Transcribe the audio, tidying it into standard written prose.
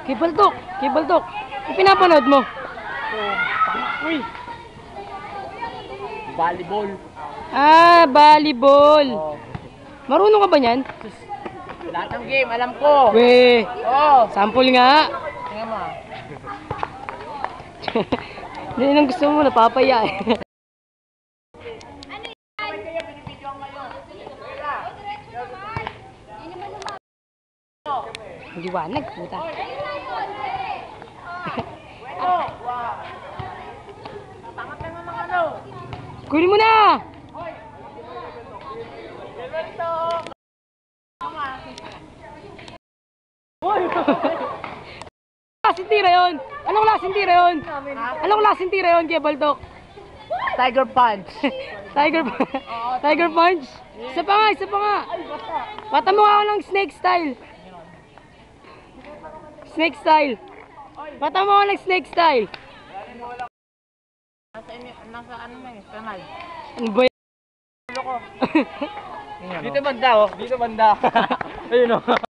Kibaltok. Kibaltok. Pinapanood mo? Uy! Volleyball. Ah, volleyball. Oh. Marunong ka ba niyan? Lahat ng game, alam ko. Weh. Oh. Sample nga. Tingnan mo. Hindi nang gusto mo, napapaya eh. Liwanag, puta. Kunin mo na! Klaseng tira yun? Anong klaseng tira yun? Anong klaseng tira yun, Kibaltok? Tiger Punch. Tiger Punch? Isa pa nga, isa pa nga. Pata mo ako ng snake style. Snake style. Pata mo ako ng snake style. Nasa ano na yun, kanal. Ano ba yan? Dito banda oh, dito banda. Ayun oh.